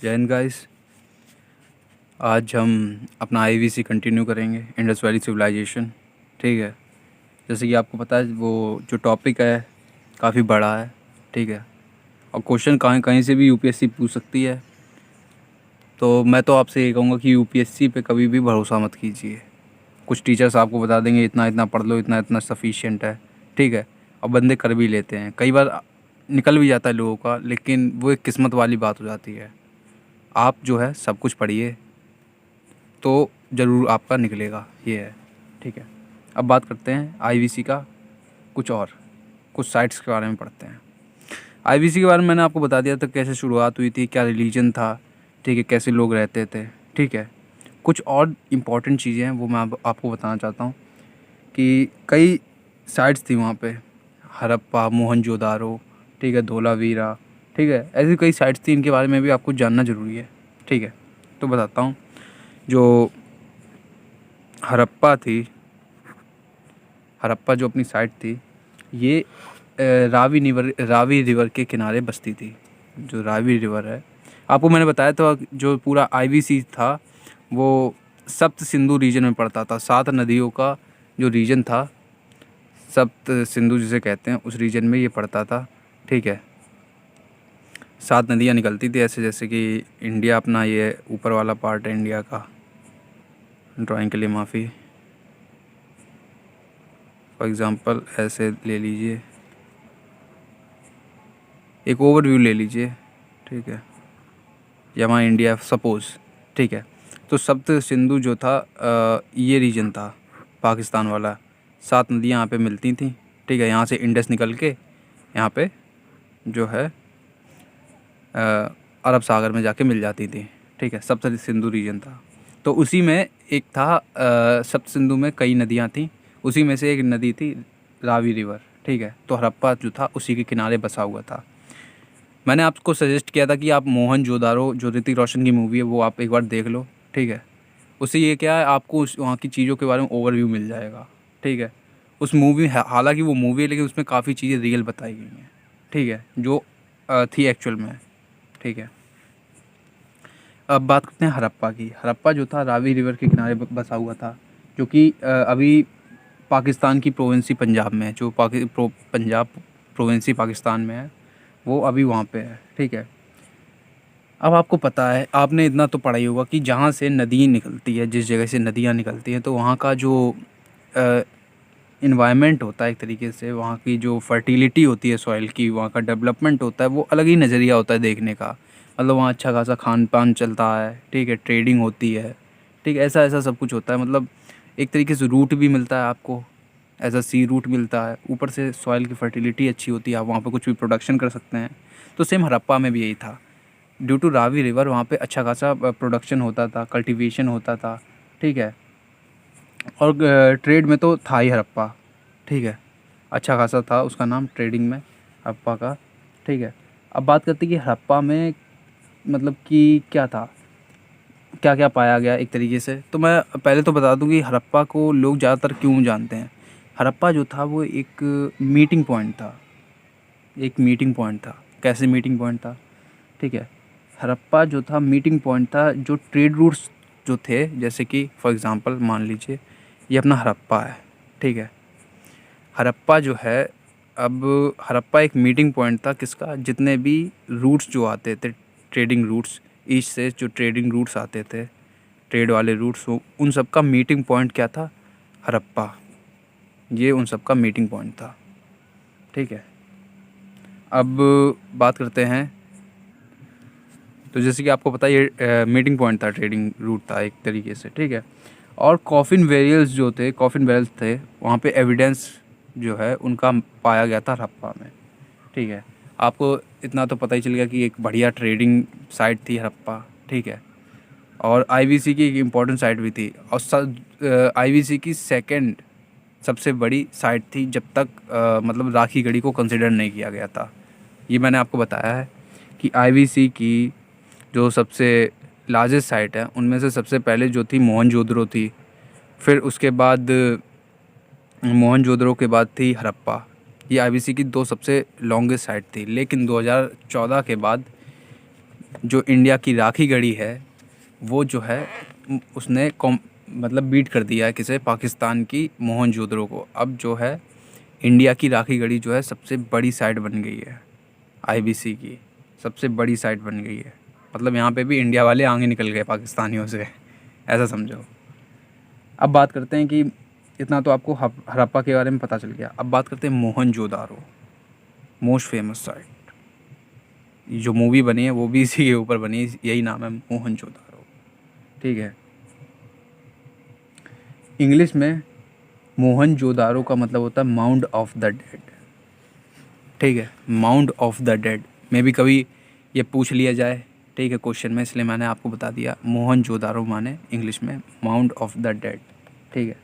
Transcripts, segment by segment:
जय हिंद गाइस। आज हम अपना आईवीसी कंटिन्यू करेंगे, इंडस वैली सिविलाइजेशन। ठीक है। जैसे कि आपको पता है वो जो टॉपिक है काफ़ी बड़ा है। ठीक है। और क्वेश्चन कहीं कहीं से भी यूपीएससी पूछ सकती है। तो मैं तो आपसे ये कहूँगा कि यूपीएससी पे कभी भी भरोसा मत कीजिए। कुछ टीचर्स आपको बता देंगे इतना इतना पढ़ लो, इतना इतना सफिशिएंट है। ठीक है। और बंदे कर भी लेते हैं, कई बार निकल भी जाता है लोगों का, लेकिन वो एक किस्मत वाली बात हो जाती है। आप जो है सब कुछ पढ़िए तो ज़रूर आपका निकलेगा, ये है। ठीक है। अब बात करते हैं आईवीसी का कुछ साइट्स के बारे में पढ़ते हैं। आईवीसी के बारे में मैंने आपको बता दिया था, कैसे शुरुआत हुई थी, क्या रिलीजन था। ठीक है। कैसे लोग रहते थे। ठीक है। कुछ और इम्पॉर्टेंट चीज़ें हैं वो मैं आपको बताना चाहता हूँ कि कई साइट्स थी वहाँ पे। हड़प्पा, मोहनजोदारो, ठीक है, धोलावीरा। ठीक है। ऐसी कई साइट्स थी, इनके बारे में भी आपको जानना ज़रूरी है। ठीक है। तो बताता हूँ। जो हड़प्पा थी, हड़प्पा जो अपनी साइट थी, ये रावी रिवर के किनारे बसती थी। जो रावी रिवर है, आपको मैंने बताया था, जो पूरा आईवीसी था वो सप्त सिंधु रीजन में पड़ता था। 7 नदियों का जो रीजन था, सप्त सिंधु जिसे कहते हैं, उस रीजन में ये पड़ता था। ठीक है। 7 नदियाँ निकलती थी ऐसे, जैसे कि इंडिया अपना ये ऊपर वाला पार्ट है इंडिया का। ड्राइंग के लिए माफ़ी। फॉर एग्ज़ाम्पल ऐसे ले लीजिए, एक ओवरव्यू ले लीजिए। ठीक है। या वहाँ इंडिया सपोज़। ठीक है। तो सप्त सिंधु जो था, ये रीजन था पाकिस्तान वाला। 7 नदियाँ यहाँ पे मिलती थी। ठीक है। यहाँ से इंडस निकल के यहाँ पे जो है अरब सागर में जाके मिल जाती थी। ठीक है। सप्त सिंधु रीजन था। तो उसी में एक था, सप्त सिंधु में कई नदियाँ थीं, उसी में से एक नदी थी रावी रिवर। ठीक है। तो हड़प्पा जो था उसी के किनारे बसा हुआ था। मैंने आपको सजेस्ट किया था कि आप मोहनजोदारो, जो ऋतिक रोशन की मूवी है, वो आप एक बार देख लो। ठीक है। उससे ये क्या है, आपको उस वहाँ की चीज़ों के बारे में ओवरव्यू मिल जाएगा। ठीक है। उस मूवी, हालांकि वो मूवी है, लेकिन उसमें काफ़ी चीज़ें रियल बताई गई हैं। ठीक है। जो थी एक्चुअल में। ठीक है। अब बात करते हैं हड़प्पा की। हड़प्पा जो था रावी रिवर के किनारे बसा हुआ था, जो कि अभी पाकिस्तान की प्रोविंसी पंजाब में है। जो पंजाब प्रोविंसी पाकिस्तान में है, वो अभी वहाँ पे है। ठीक है। अब आपको पता है, आपने इतना तो पढ़ा ही होगा कि जहाँ से नदी निकलती है, जिस जगह से नदियाँ निकलती हैं, तो वहाँ का जो इन्वायरमेंट होता है, एक तरीके से वहाँ की जो फर्टिलिटी होती है सॉइल की, वहाँ का डेवलपमेंट होता है, वो अलग ही नज़रिया होता है देखने का। मतलब वहाँ अच्छा खासा खान पान चलता है। ठीक है। ट्रेडिंग होती है। ठीक है। ऐसा ऐसा सब कुछ होता है। मतलब एक तरीके से रूट भी मिलता है आपको, एज अ सी रूट मिलता है। ऊपर से सॉइल की फर्टिलिटी अच्छी होती है, आप वहाँ पर कुछ भी प्रोडक्शन कर सकते हैं। तो सेम हड़प्पा में भी यही था। ड्यू टू रावी रिवर वहाँ पे अच्छा खासा प्रोडक्शन होता था, कल्टीवेशन होता था। ठीक है। और ट्रेड में तो था ही हड़प्पा। ठीक है। अच्छा खासा था उसका नाम ट्रेडिंग में, हड़प्पा का। ठीक है। अब बात करते हैं कि हड़प्पा में मतलब कि क्या था, क्या क्या पाया गया एक तरीके से। तो मैं पहले तो बता दूं कि हड़प्पा को लोग ज़्यादातर क्यों जानते हैं। हड़प्पा जो था वो एक मीटिंग पॉइंट था। एक मीटिंग पॉइंट था। कैसे मीटिंग पॉइंट था? ठीक है। हड़प्पा जो था मीटिंग पॉइंट था, जो ट्रेड रूट्स जो थे, जैसे कि फॉर एग्ज़ाम्पल मान लीजिए ये अपना हड़प्पा है। ठीक है। हड़प्पा जो है, अब हड़प्पा एक मीटिंग पॉइंट था किसका, जितने भी रूट्स जो आते थे, ट्रेडिंग रूट्स, ईस्ट से जो ट्रेडिंग रूट्स आते थे, ट्रेड वाले रूट्स, उन सब का मीटिंग पॉइंट क्या था? हड़प्पा। ये उन सब का मीटिंग पॉइंट था। ठीक है। अब बात करते हैं, तो जैसे कि आपको पता है ये मीटिंग पॉइंट था, ट्रेडिंग रूट था एक तरीके से। ठीक है। और कॉफ़िन वेरियल्स जो थे, कॉफ़िन बैरल्स थे, वहाँ पे एविडेंस जो है उनका पाया गया था हड़प्पा में। ठीक है। आपको इतना तो पता ही चल गया कि एक बढ़िया ट्रेडिंग साइट थी हड़प्पा। ठीक है। और आईवीसी की एक इम्पॉर्टेंट साइट भी थी, और आईवीसी की सेकंड सबसे बड़ी साइट थी, जब तक मतलब राखी गढ़ी को कंसिडर नहीं किया गया था। ये मैंने आपको बताया है कि आईवीसी की जो सबसे लार्जेस्ट साइट है, उनमें से सबसे पहले जो थी मोहनजोदड़ो थी। फिर उसके बाद मोहनजोदड़ो के बाद थी हड़प्पा। ये आईवीसी की 2 सबसे लॉन्गेस्ट साइट थी। लेकिन 2014 के बाद जो इंडिया की राखी गढ़ी है वो जो है उसने मतलब बीट कर दिया है किसे, पाकिस्तान की मोहनजोदड़ो को। अब जो है इंडिया की राखी गढ़ी जो है सबसे बड़ी साइट बन गई है, आईबीसी की सबसे बड़ी साइट बन गई है। मतलब यहाँ पे भी इंडिया वाले आगे निकल गए पाकिस्तानियों से, ऐसा समझो। अब बात करते हैं कि इतना तो आपको हड़प्पा के बारे में पता चल गया। अब बात करते हैं मोहनजोदारो, मोस्ट फेमस साइट। जो मूवी बनी है वो भी इसी के ऊपर बनी है, यही नाम है मोहनजोदारो, ठीक है। इंग्लिश में मोहनजोदारो का मतलब होता है माउंट ऑफ द डेड, ठीक है, माउंट ऑफ द डेड। में भी कभी ये पूछ लिया जाए, ठीक है, क्वेश्चन में, इसलिए मैंने आपको बता दिया। मोहनजोदारो माने इंग्लिश में माउंट ऑफ द डेड, ठीक है।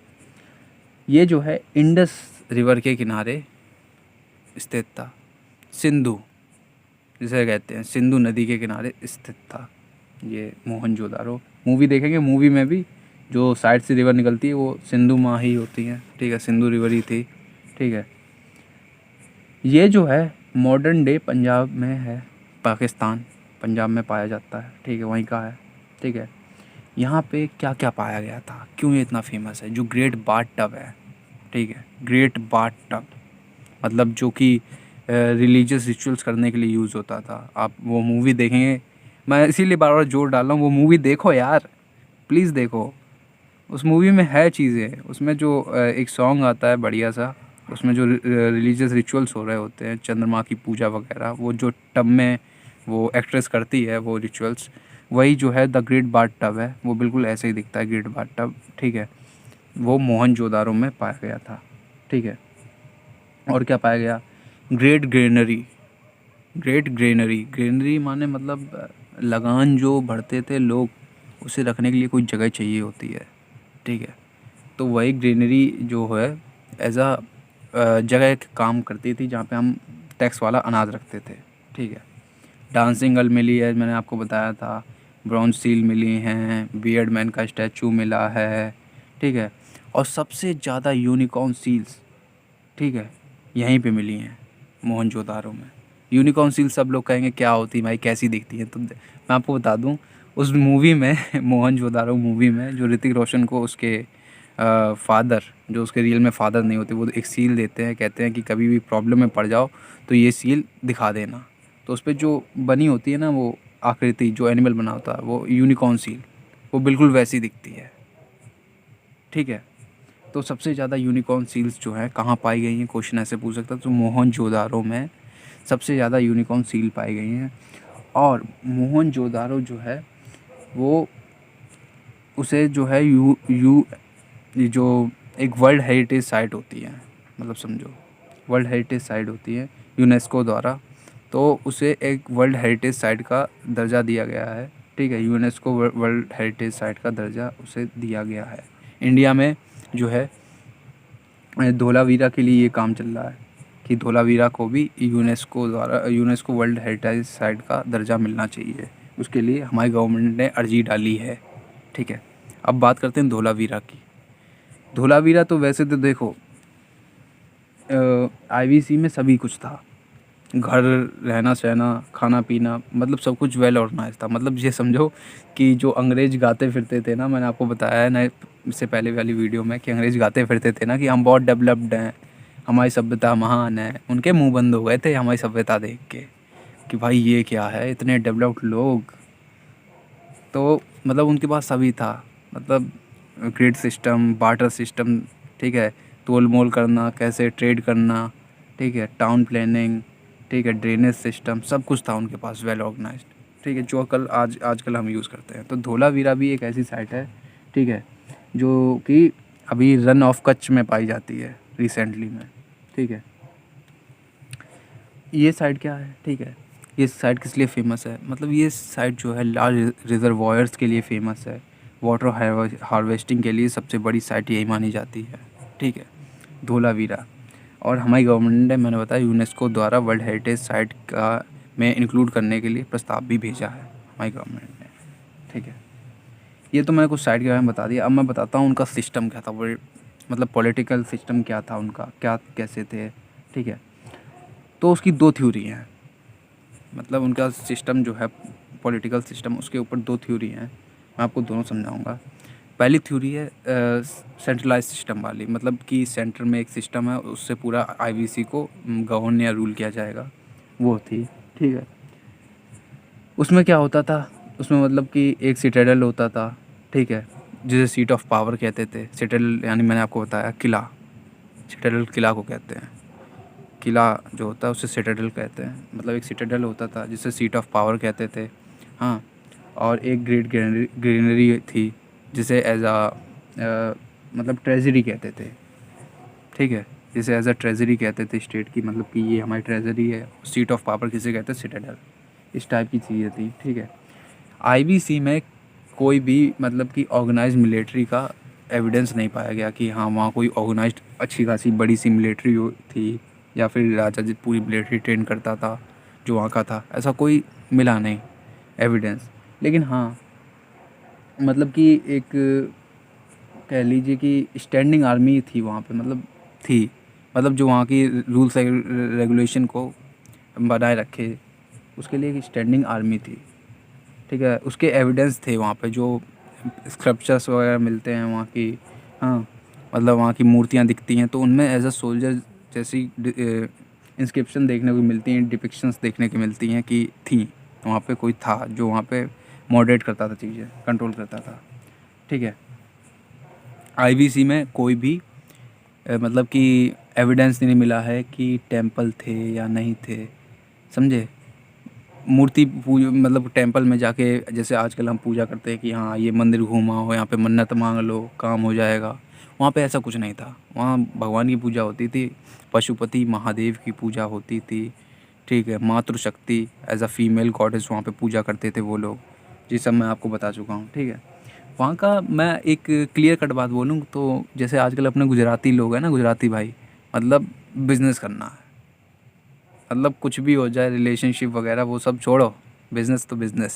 ये जो है इंडस रिवर के किनारे स्थित था, सिंधु जिसे कहते हैं, सिंधु नदी के किनारे स्थित था ये मोहनजोदारो। मूवी देखेंगे, मूवी में भी जो साइड से रिवर निकलती है वो सिंधु माँ ही होती है, ठीक है, सिंधु रिवर ही थी, ठीक है। ये जो है मॉडर्न डे पंजाब में है, पाकिस्तान पंजाब में पाया जाता है, ठीक है, वहीं का है, ठीक है। यहाँ पे क्या क्या पाया गया था, क्यों ये इतना फेमस है? जो ग्रेट बाथ टब है, ठीक है, ग्रेट बाथ टब मतलब जो कि रिलीजियस रिचुअल्स करने के लिए यूज़ होता था। आप वो मूवी देखेंगे, मैं इसीलिए बार बार जोर डाल रहा हूँ, वो मूवी देखो यार, प्लीज़ देखो। उस मूवी में है चीज़ें, उसमें जो एक सॉन्ग आता है बढ़िया सा, उसमें जो रिलीजियस रिचुअल्स हो रहे होते हैं, चंद्रमा की पूजा वगैरह, वो जो टब में वो एक्ट्रेस करती है वो रिचुअल्स, वही जो है द ग्रेट बाथ टब है, वो बिल्कुल ऐसे ही दिखता है ग्रेट बाथ टब, ठीक है। वो मोहनजोदारो में पाया गया था, ठीक है। और क्या पाया गया? Great granary, great granary, granary माने मतलब लगान जो भरते थे लोग, उसे रखने के लिए कोई जगह चाहिए होती है, ठीक है। तो वही ग्रेनरी जो है एज अ जगह एक काम करती थी जहाँ पे हम टैक्स वाला अनाज रखते थे, ठीक है। डांसिंग गर्ल मिली है, मैंने आपको बताया था। ब्रॉन्ज सील मिली हैं, बियर्ड मैन का स्टैचू मिला है, ठीक है। और सबसे ज़्यादा यूनिकॉर्न सील्स, ठीक है, यहीं पे मिली हैं मोहनजोदारो में। यूनिकॉर्न सील सब लोग कहेंगे क्या होती है भाई, कैसी दिखती है? तो मैं आपको बता दूं, उस मूवी में मोहनजोदारो मूवी में जो ऋतिक रोशन को उसके फादर, जो उसके रियल में फादर नहीं होते, वो एक सील देते हैं, कहते हैं कि कभी भी प्रॉब्लम में पड़ जाओ तो ये सील दिखा देना। तो उस पर जो बनी होती है ना वो आकृति, जो एनिमल बना होता है वो यूनिकॉर्न सील, वो बिल्कुल वैसी दिखती है, ठीक है। तो सबसे ज़्यादा यूनिकॉर्न सील्स जो हैं कहाँ पाई गई हैं, क्वेश्चन ऐसे पूछ सकता है। तो मोहनजोदारो में सबसे ज़्यादा यूनिकॉर्न सील पाई गई हैं। और मोहनजोदारो जो है वो उसे जो है ये जो एक वर्ल्ड हेरिटेज साइट होती है, मतलब समझो वर्ल्ड हेरिटेज साइट होती है यूनेस्को द्वारा, तो उसे एक वर्ल्ड हेरिटेज साइट का दर्जा दिया गया है, ठीक है। यूनेस्को वर्ल्ड हेरिटेज साइट का दर्जा उसे दिया गया है। इंडिया में जो है धोलावीरा के लिए ये काम चल रहा है कि धोलावीरा को भी यूनेस्को द्वारा, यूनेस्को वर्ल्ड हेरिटेज साइट का दर्जा मिलना चाहिए। उसके लिए हमारी गवर्नमेंट ने अर्जी डाली है, ठीक है। अब बात करते हैं धोलावीरा की। धोलावीरा तो वैसे तो देखो आईवीसी में सभी कुछ था, घर, रहना सहना, खाना पीना, मतलब सब कुछ वेल ऑर्गेनाइज था। मतलब ये समझो कि जो अंग्रेज गाते फिरते थे ना, मैंने आपको बताया है ना इससे पहले वाली वीडियो में कि अंग्रेज गाते फिरते थे ना कि हम बहुत डेवलप्ड हैं, हमारी सभ्यता महान है, उनके मुंह बंद हो गए थे हमारी सभ्यता देख के कि भाई ये क्या है, इतने डेवलप्ड लोग। तो मतलब उनके पास सभी था, मतलब ग्रिड सिस्टम, बार्टर सिस्टम, ठीक है, तोल मोल करना, कैसे ट्रेड करना, ठीक है, टाउन प्लानिंग, ठीक है, ड्रेनेज सिस्टम, सब कुछ था उनके पास वेल ऑर्गेनाइज्ड, ठीक है, जो आजकल हम यूज़ करते हैं। तो धोलावीरा भी एक ऐसी साइट है, ठीक है, जो कि अभी रन ऑफ कच्छ में पाई जाती है रिसेंटली में, ठीक है। ये साइट क्या है, ठीक है, ये साइट किस लिए फेमस है? मतलब ये साइट जो है लार्ज रिजर्वॉयर्स के लिए फेमस है, वाटर हार्वेस्टिंग के लिए सबसे बड़ी साइट यही मानी जाती है, ठीक है, धोलावीरा। और हमारी गवर्नमेंट ने, मैंने बताया, यूनेस्को द्वारा वर्ल्ड हेरिटेज साइट का में इंक्लूड करने के लिए प्रस्ताव भी भेजा है हमारी गवर्नमेंट ने, ठीक है। ये तो मैंने कुछ साइट के बारे में बता दिया। अब मैं बताता हूँ उनका सिस्टम क्या था, वो मतलब पॉलिटिकल सिस्टम क्या था उनका, क्या कैसे थे, ठीक है। तो उसकी दो थ्योरी हैं, मतलब उनका सिस्टम जो है पॉलिटिकल सिस्टम, उसके ऊपर 2 थ्योरी हैं, मैं आपको दोनों समझाऊँगा। पहली थ्योरी है सेंट्रलाइज़्ड सिस्टम वाली, मतलब कि सेंटर में एक सिस्टम है, उससे पूरा आईवीसी को गवर्न या रूल किया जाएगा, वो थी, ठीक है। उसमें क्या होता था, उसमें मतलब कि एक सिटाडेल होता था, ठीक है, जिसे सीट ऑफ पावर कहते थे। सिटाडेल यानी मैंने आपको बताया किला, सिटाडेल किला को कहते हैं। किला जो होता है उसे सिटाडेल कहते हैं, मतलब एक सिटाडेल होता था जिसे सीट ऑफ पावर कहते थे। हाँ, और एक ग्रेट ग्रेनरी थी जिसे एज मतलब ट्रेजरी कहते थे, ठीक है, जिसे एज अ ट्रेजरी कहते थे स्टेट की, मतलब कि ये हमारी ट्रेजरी है। सीट ऑफ पावर किसे कहते हैं, सिटाडेल। इस टाइप की चीज़ें थी, ठीक है। आईबीसी में कोई भी मतलब कि ऑर्गेनाइज्ड मिलिट्री का एविडेंस नहीं पाया गया कि हाँ वहाँ कोई ऑर्गेनाइज्ड अच्छी खासी बड़ी सी मिलिट्री थी, या फिर राजा जी पूरी मिलिट्री ट्रेन करता था जो वहाँ का था, ऐसा कोई मिला नहीं एविडेंस। लेकिन हाँ, मतलब कि एक कह लीजिए कि स्टैंडिंग आर्मी थी वहाँ पे, मतलब थी, मतलब जो वहाँ की रूल्स रेगुलेशन को बनाए रखे, उसके लिए एक स्टैंडिंग आर्मी थी, ठीक है। उसके एविडेंस थे वहाँ पे, जो स्क्रप्चर्स वगैरह मिलते हैं वहाँ की। हाँ, मतलब वहाँ की मूर्तियाँ दिखती हैं तो उनमें एज अ सोल्जर जैसी इंस्क्रिप्शन देखने को मिलती हैं, डिपिक्शंस देखने को मिलती हैं कि थी वहाँ पे, कोई था जो वहाँ पे मॉडरेट करता था, चीज़ें कंट्रोल करता था, ठीक है। आईबीसी में कोई भी मतलब कि एविडेंस नहीं मिला है कि टेंपल थे या नहीं थे, समझे। मूर्ति मतलब टेंपल में जाके जैसे आजकल हम पूजा करते हैं कि हाँ ये मंदिर घूमा हो, यहाँ पे मन्नत मांग लो काम हो जाएगा, वहाँ पे ऐसा कुछ नहीं था। वहाँ भगवान की पूजा होती थी, पशुपति महादेव की पूजा होती थी, ठीक है। मातृशक्ति एज अ फीमेल गॉडेस वहाँ पे पूजा करते थे वो लोग, जी सब मैं आपको बता चुका हूँ, ठीक है। वहाँ का मैं एक क्लियर कट बात बोलूँ तो, जैसे आजकल अपने गुजराती लोग हैं ना, गुजराती भाई, मतलब बिज़नेस करना है, मतलब कुछ भी हो जाए रिलेशनशिप वगैरह वो सब छोड़ो, बिज़नेस तो बिज़नेस,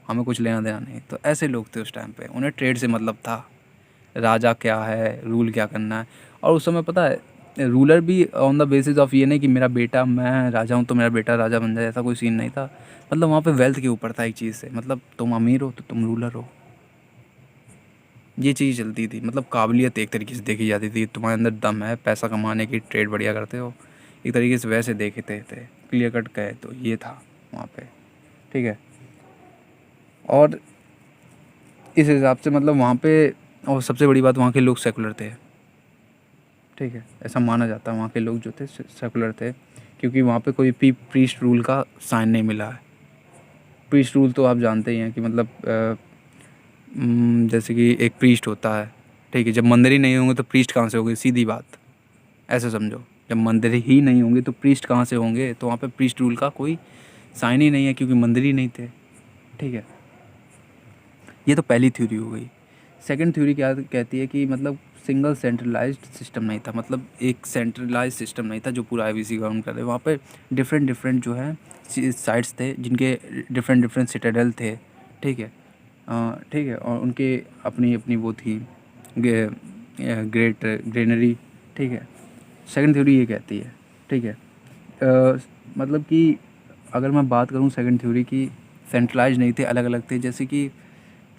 हमें कुछ लेना देना नहीं। तो ऐसे लोग थे उस टाइम पे, उन्हें ट्रेड से मतलब था, राजा क्या है, रूल क्या करना है। और उस समय पता है रूलर भी ऑन द बेसिस ऑफ ये नहीं कि मेरा बेटा, मैं राजा हूँ तो मेरा बेटा राजा बन जाए, ऐसा कोई सीन नहीं था। मतलब वहाँ पे वेल्थ के ऊपर था एक चीज़ से, मतलब तुम अमीर हो तो तुम रूलर हो, ये चीज़ चलती थी। मतलब काबिलियत एक तरीके से देखी जाती थी, तुम्हारे अंदर दम है, पैसा कमाने की, ट्रेड बढ़िया करते हो, एक तरीके से वैसे देखते थे। क्लियर कट कहे तो ये था वहाँ पे, ठीक है। और इस हिसाब से मतलब वहाँ पे, और सबसे बड़ी बात, वहाँ के लोग सेकुलर थे, ठीक है। ऐसा माना जाता है वहाँ के लोग जो थे सेकुलर थे, क्योंकि वहाँ पे कोई भी प्रीस्ट रूल का साइन नहीं मिला है। प्रीस्ट रूल तो आप जानते ही हैं कि मतलब जैसे कि एक प्रीस्ट होता है, ठीक है। जब मंदिर ही नहीं होंगे तो प्रीस्ट कहाँ से होंगे, सीधी बात, ऐसे समझो। जब मंदिर ही नहीं होंगे तो प्रीस्ट कहाँ से होंगे, तो वहाँ पे प्रीस्ट रूल का कोई साइन ही नहीं है, क्योंकि मंदिर ही नहीं थे, ठीक है। ये तो पहली थ्योरी हो गई। सेकंड थ्योरी क्या कहती है कि मतलब सिंगल सेंट्रलाइज्ड सिस्टम नहीं था, मतलब एक सेंट्रलाइज्ड सिस्टम नहीं था जो पूरा आईवीसी गवर्न कर रहे। वहाँ पे डिफरेंट डिफरेंट जो है साइट्स थे, जिनके डिफरेंट डिफरेंट सिटाडेल थे, ठीक है। ठीक है, और उनके अपनी अपनी वो थी ग्रेट ग्रेनरी, ठीक है। सेकंड थ्योरी ये कहती है, ठीक है। मतलब कि अगर मैं बात करूँ सेकंड थ्योरी की, सेंट्रलाइज नहीं थे, अलग अलग थे। जैसे कि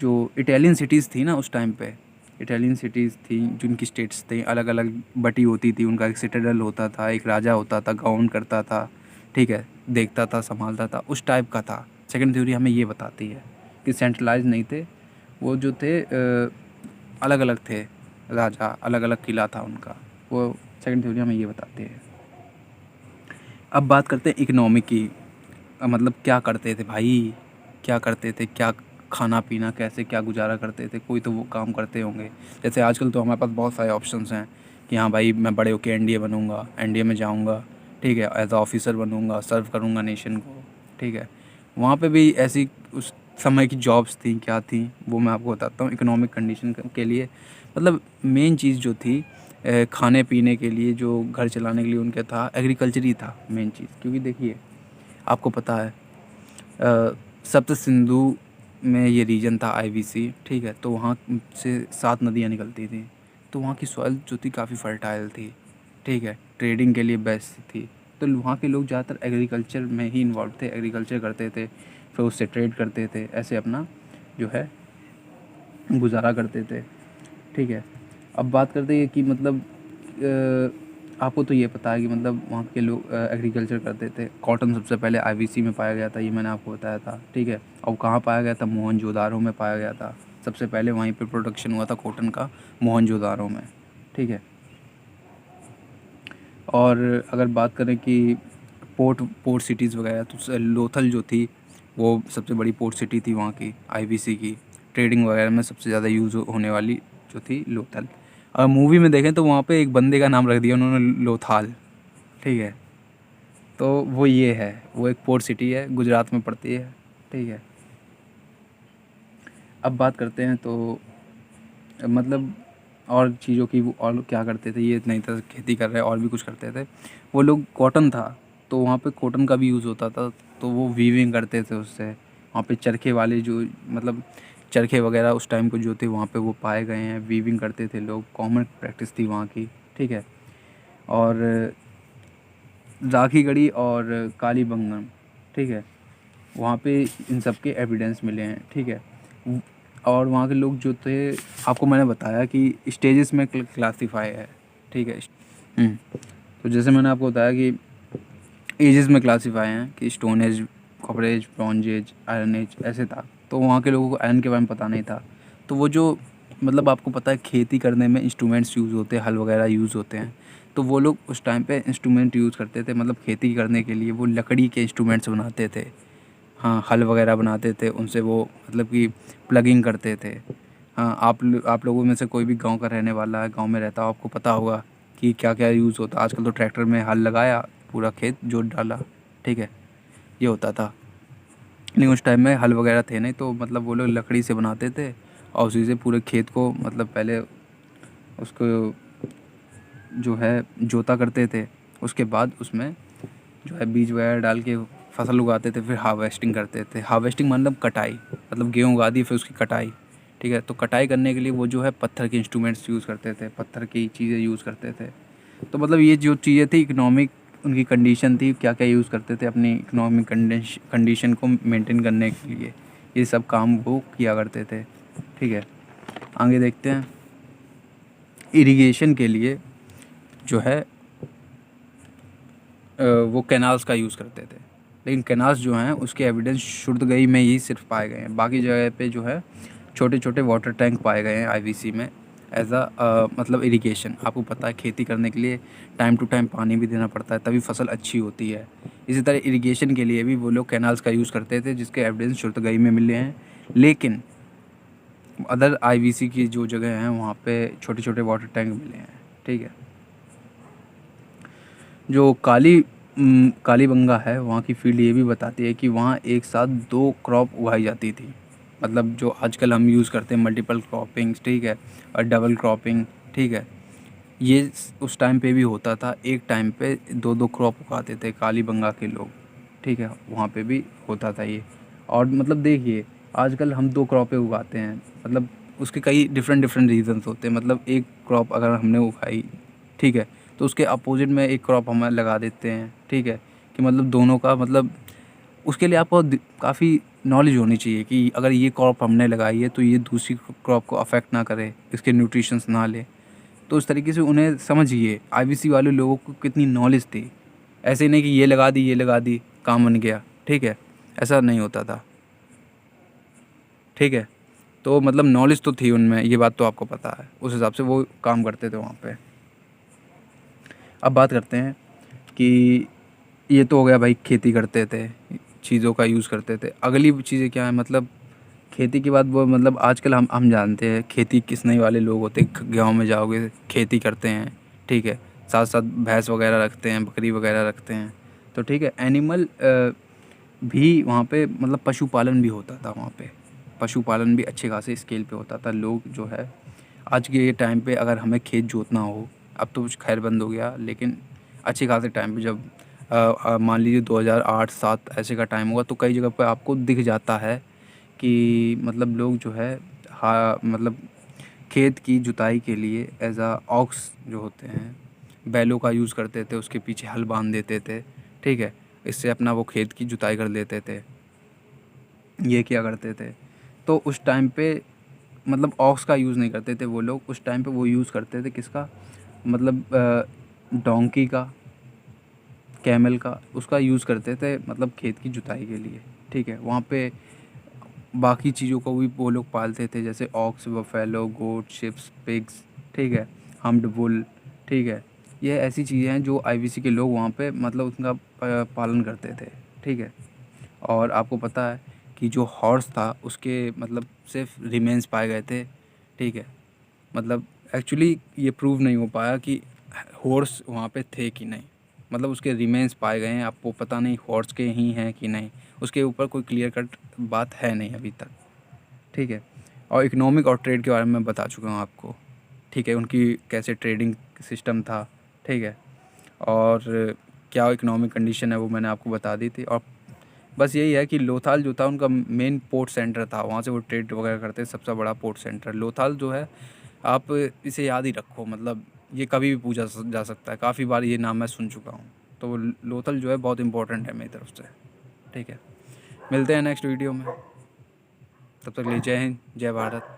जो इटालियन सिटीज़ थी ना उस टाइम पे, इटालियन सिटीज़ थी जिनकी स्टेट्स थी अलग अलग बटी होती थी, उनका एक सिटाडेल होता था, एक राजा होता था, गवर्न करता था, ठीक है, देखता था, संभालता था, उस टाइप का था। सेकंड थ्योरी हमें ये बताती है कि सेंट्रलाइज नहीं थे, वो जो थे अलग अलग थे, राजा अलग अलग किला था उनका, वो सेकंड थ्योरी हमें ये बताती है। अब बात करते हैं इकोनॉमी की। मतलब क्या करते थे भाई, क्या करते थे, क्या खाना पीना, कैसे क्या गुजारा करते थे, कोई तो वो काम करते होंगे। जैसे आजकल तो हमारे पास बहुत सारे ऑप्शंस हैं कि हाँ भाई मैं बड़े होकर एनडीए बनूंगा, एनडीए में जाऊंगा, ठीक है, एज ऑफिसर बनूंगा, सर्व करूंगा नेशन को, ठीक है। वहाँ पे भी ऐसी उस समय की जॉब्स थी, क्या थी वो मैं आपको बताता हूँ। इकोनॉमिक कंडीशन के लिए मतलब मेन चीज़ जो थी, खाने पीने के लिए, जो घर चलाने के लिए उनका था, एग्रीकल्चर ही था मेन चीज़। क्योंकि देखिए आपको पता है सप्त सिंधु में ये रीजन था आईवीसी, ठीक है। तो वहाँ से 7 नदियाँ निकलती थी, तो वहाँ की सॉइल जो थी काफ़ी फर्टाइल थी, ठीक है, ट्रेडिंग के लिए बेस्ट थी। तो वहाँ के लोग ज़्यादातर एग्रीकल्चर में ही इन्वॉल्व थे, एग्रीकल्चर करते थे, फिर उससे ट्रेड करते थे, ऐसे अपना जो है गुजारा करते थे। ठीक है, अब बात करते हैं कि मतलब आपको तो ये पता है कि मतलब वहाँ के लोग एग्रीकल्चर करते थे। कॉटन सबसे पहले आईवीसी में पाया गया था, ये मैंने आपको बताया था। ठीक है, और कहाँ पाया गया था? मोहनजोदारो में पाया गया था। सबसे पहले वहीं पे प्रोडक्शन हुआ था कॉटन का, मोहनजोदारो में। ठीक है, और अगर बात करें कि पोर्ट पोर्ट सिटीज़ वगैरह, तो लोथल जो थी वो सबसे बड़ी पोर्ट सिटी थी वहाँ की, आईवीसी की। ट्रेडिंग वगैरह में सबसे ज़्यादा यूज़ होने वाली जो थी लोथल। अगर मूवी में देखें तो वहाँ पे एक बंदे का नाम रख दिया उन्होंने, लोथाल। ठीक है, तो वो ये है, वो एक पोर्ट सिटी है, गुजरात में पड़ती है। ठीक है, अब बात करते हैं तो मतलब और चीज़ों की, वो और क्या करते थे, ये नहीं था खेती कर रहे, और भी कुछ करते थे वो लोग। कॉटन था तो वहाँ पे कॉटन का भी यूज़ होता था, तो वो वीविंग करते थे उससे। वहाँ पे चरखे वाले जो मतलब चरखे वगैरह उस टाइम को जो थे वहाँ पे वो पाए गए हैं, वीविंग करते थे लोग, कॉमन प्रैक्टिस थी वहाँ की। ठीक है, और राखी गढ़ी और कालीबंगन, ठीक है, वहाँ पे इन सब के एविडेंस मिले हैं। ठीक है, और वहाँ के लोग जो थे, आपको मैंने बताया कि स्टेजेस में क्लासीफाई है। ठीक है, तो जैसे मैंने आपको बताया कि एजेस में क्लासीफाई हैं कि stone age, copper age, bronze age, iron age, ऐसे था। तो वहाँ के लोगों को आयरन के बारे में पता नहीं था। तो वो जो मतलब आपको पता है खेती करने में इंस्ट्रूमेंट्स यूज़ होते हैं, हल वगैरह यूज़ होते हैं, तो वो लोग उस टाइम पे इंस्ट्रूमेंट यूज़ करते थे। मतलब खेती करने के लिए वो लकड़ी के इंस्ट्रूमेंट्स बनाते थे। हाँ, हल वगैरह बनाते थे, उनसे वो मतलब कि प्लगिंग करते थे। हाँ, आप लोगों में से कोई भी गांव का रहने वाला है, गांव में रहता हो, आपको पता होगा कि क्या क्या यूज़ होता है। आजकल तो ट्रैक्टर में हल लगाया, पूरा खेत जोत डाला। ठीक है, ये होता था। लेकिन उस टाइम में हल वगैरह थे नहीं, तो मतलब वो लोग लकड़ी से बनाते थे और उसी से पूरे खेत को मतलब पहले उसको जो है जोता करते थे। उसके बाद उसमें जो है बीज वगैरह डाल के फसल उगाते थे, फिर हार्वेस्टिंग करते थे। हार्वेस्टिंग मतलब कटाई, मतलब गेहूँ उगा दी फिर उसकी कटाई। ठीक है, तो कटाई करने के लिए वो जो है पत्थर के इंस्ट्रूमेंट्स यूज़ करते थे, पत्थर की चीज़ें यूज़ करते थे। तो मतलब ये जो चीज़ें थी, इकोनॉमिक उनकी कंडीशन थी, क्या क्या यूज़ करते थे अपनी इकोनॉमिक कंडीशन को मेंटेन करने के लिए, ये सब काम वो किया करते थे। ठीक है, आगे देखते हैं। इरिगेशन के लिए जो है वो कैनाल्स का यूज़ करते थे। लेकिन कैनाल्स जो हैं उसके एविडेंस शुद्धगई में ही सिर्फ पाए गए हैं। बाकी जगह पे जो है छोटे छोटे वाटर टैंक पाए गए हैं आईवीसी में, एज मतलब इरिगेशन। आपको पता है खेती करने के लिए टाइम टू टाइम पानी भी देना पड़ता है, तभी फसल अच्छी होती है। इसी तरह इरिगेशन के लिए भी वो लोग कैनाल्स का यूज़ करते थे, जिसके एविडेंस शुद्धगई में मिले हैं। लेकिन अदर आईवीसी की जो जगह हैं वहाँ पे छोटे छोटे वाटर टैंक मिले हैं। ठीक है, जो कालीबंगा है वहाँ की फील्ड ये भी बताती है कि वहाँ एक साथ 2 क्रॉप उगाई जाती थी। मतलब जो आजकल हम यूज़ करते हैं मल्टीपल क्रॉपिंग्स, ठीक है, और डबल क्रॉपिंग। ठीक है, ये उस टाइम पे भी होता था। एक टाइम पे 2-2 क्रॉप उगाते थे कालीबंगा के लोग। ठीक है, वहाँ पे भी होता था ये। और मतलब देखिए, आजकल हम 2 क्रॉपें उगाते हैं, मतलब उसके कई डिफरेंट डिफरेंट रीज़न्स होते हैं। मतलब एक क्रॉप अगर हमने उगाई, ठीक है, तो उसके अपोजिट में एक क्रॉप हम लगा देते हैं। ठीक है, कि मतलब दोनों का मतलब उसके लिए आपको काफ़ी नॉलेज होनी चाहिए कि अगर ये क्रॉप हमने लगाई है तो ये दूसरी क्रॉप को अफेक्ट ना करे, इसके न्यूट्रिशंस ना ले। तो उस तरीके से उन्हें समझिए, आईवीसी वाले लोगों को कितनी नॉलेज थी। ऐसे नहीं कि ये लगा दी, काम बन गया। ठीक है, ऐसा नहीं होता था। ठीक है, तो मतलब नॉलेज तो थी उनमें, ये बात तो आपको पता है। उस हिसाब से वो काम करते थे वहाँ पे। अब बात करते हैं कि ये तो हो गया भाई, खेती करते थे, चीज़ों का यूज़ करते थे। अगली चीज़ें क्या है, मतलब खेती के बाद वो मतलब आजकल हम जानते हैं खेती किसने वाले लोग होते हैं। गाँव में जाओगे खेती करते हैं। ठीक है, साथ साथ भैंस वगैरह रखते हैं, बकरी वगैरह रखते हैं। तो ठीक है, एनिमल भी वहाँ पे मतलब पशुपालन भी होता था वहाँ पे। पशुपालन भी अच्छे खासे स्केल पे होता था। लोग जो है आज के टाइम पे अगर हमें खेत जोतना हो, अब तो कुछ खैर बंद हो गया, लेकिन अच्छे खासे टाइम पे जब मान लीजिए 2008-07 ऐसे का टाइम हुआ, तो कई जगह पे आपको दिख जाता है कि मतलब लोग जो है मतलब खेत की जुताई के लिए एज आ ऑक्स जो होते हैं, बैलों का यूज़ करते थे, उसके पीछे हल बांध देते थे, ठीक है। इससे अपना वो खेत की जुताई कर लेते थे, ये किया करते थे। तो उस टाइम पे मतलब ऑक्स का यूज़ नहीं करते थे वो लोग, उस टाइम पे वो यूज़ करते थे किसका, मतलब डोंकी का, कैमल का, उसका यूज़ करते थे मतलब खेत की जुताई के लिए, ठीक है। वहाँ पे बाकी चीज़ों को भी वो लोग पालते थे, जैसे ऑक्स, बफेलो, गोट, शिप्स, पिग्स, ठीक है, हम्प्ड बुल, ठीक है। ये ऐसी चीज़ें हैं जो आईवीसी के लोग वहाँ पे मतलब उनका पालन करते थे, ठीक है। और आपको पता है कि जो हॉर्स था उसके मतलब सिर्फ रिमेन्स पाए गए थे, ठीक है। मतलब एक्चुअली ये प्रूव नहीं हो पाया कि हॉर्स वहाँ पे थे कि नहीं, मतलब उसके रिमेन्स पाए गए हैं, आपको पता नहीं हॉर्स के ही हैं कि नहीं, उसके ऊपर कोई क्लियर कट बात है नहीं अभी तक, ठीक है। और इकोनॉमिक और ट्रेड के बारे में बता चुका हूँ आपको, ठीक है, उनकी कैसे ट्रेडिंग सिस्टम था, ठीक है। और क्या इकोनॉमिक कंडीशन है वो मैंने आपको बता दी थी। और बस यही है कि लोथाल जो था उनका मेन पोर्ट सेंटर था, वहाँ से वो ट्रेड वगैरह करते, सबसे बड़ा पोर्ट सेंटर लोथाल जो है। आप इसे याद ही रखो, मतलब ये कभी भी पूछा जा सकता है, काफ़ी बार ये नाम मैं सुन चुका हूँ। तो लोथल जो है बहुत इंपॉर्टेंट है मेरी तरफ से, ठीक है। मिलते हैं नेक्स्ट वीडियो में, तब तक के लिए जय हिंद, जय भारत।